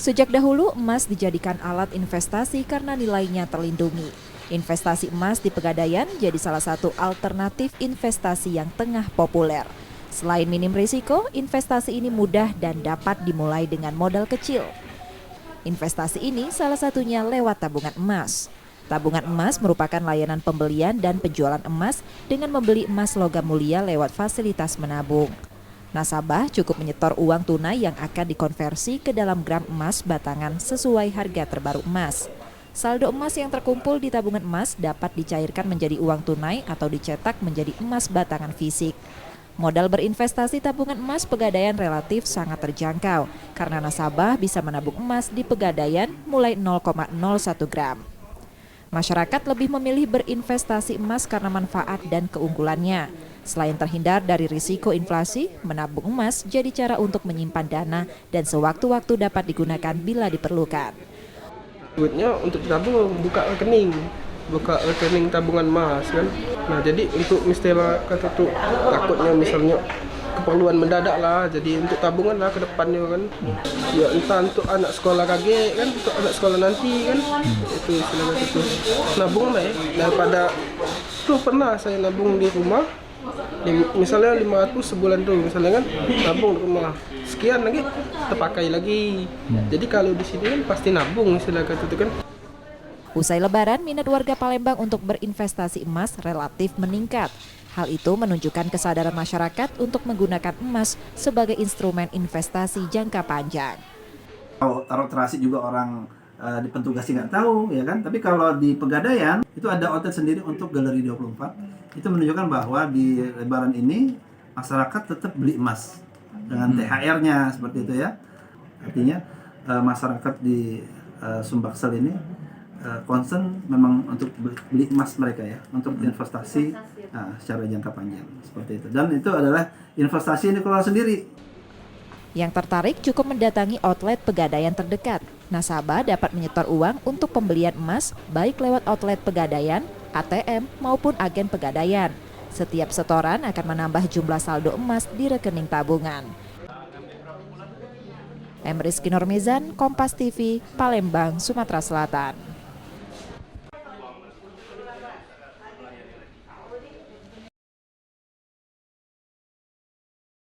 Sejak dahulu, emas dijadikan alat investasi karena nilainya terlindungi. Investasi emas di Pegadaian jadi salah satu alternatif investasi yang tengah populer. Selain minim risiko, investasi ini mudah dan dapat dimulai dengan modal kecil. Investasi ini salah satunya lewat tabungan emas. Tabungan emas merupakan layanan pembelian dan penjualan emas dengan membeli emas logam mulia lewat fasilitas menabung. Nasabah cukup menyetor uang tunai yang akan dikonversi ke dalam gram emas batangan sesuai harga terbaru emas. Saldo emas yang terkumpul di tabungan emas dapat dicairkan menjadi uang tunai atau dicetak menjadi emas batangan fisik. Modal berinvestasi tabungan emas Pegadaian relatif sangat terjangkau karena nasabah bisa menabung emas di Pegadaian mulai 0,01 gram. Masyarakat lebih memilih berinvestasi emas karena manfaat dan keunggulannya. Selain terhindar dari risiko inflasi, menabung emas jadi cara untuk menyimpan dana dan sewaktu-waktu dapat digunakan bila diperlukan. Duitnya untuk tabung, buka rekening tabungan emas kan. Nah jadi untuk misalnya kata tuh takutnya misalnya keperluan mendadak lah, jadi untuk tabungan lah ke depannya kan. Ya entah untuk anak sekolah kaget kan, untuk anak sekolah nanti kan. Itu istilahnya itu. Nabung lah ya, daripada tuh pernah saya nabung di rumah. Misalnya 500 sebulan tuh misalnya kan, nabung di rumah sekian lagi terpakai lagi. Jadi kalau di sini kan pasti nabung istilahnya itu kan. Usai Lebaran, minat warga Palembang untuk berinvestasi emas relatif meningkat. Hal itu menunjukkan kesadaran masyarakat untuk menggunakan emas sebagai instrumen investasi jangka panjang. Taruh terasi juga orang di Pentugasi nggak tahu ya kan, tapi kalau di Pegadaian itu ada outlet sendiri untuk Galeri 24. Itu menunjukkan bahwa di Lebaran ini masyarakat tetap beli emas dengan THR-nya seperti itu ya. Artinya masyarakat di Sumbaksel ini concern memang untuk beli emas mereka ya, untuk investasi secara jangka panjang seperti itu. Dan itu adalah investasi yang dikelola sendiri. Yang tertarik cukup mendatangi outlet Pegadaian terdekat. Nasabah dapat menyetor uang untuk pembelian emas baik lewat outlet Pegadaian, ATM maupun agen Pegadaian. Setiap setoran akan menambah jumlah saldo emas di rekening tabungan. Rizky Nurmizan, Kompas TV, Palembang, Sumatera Selatan.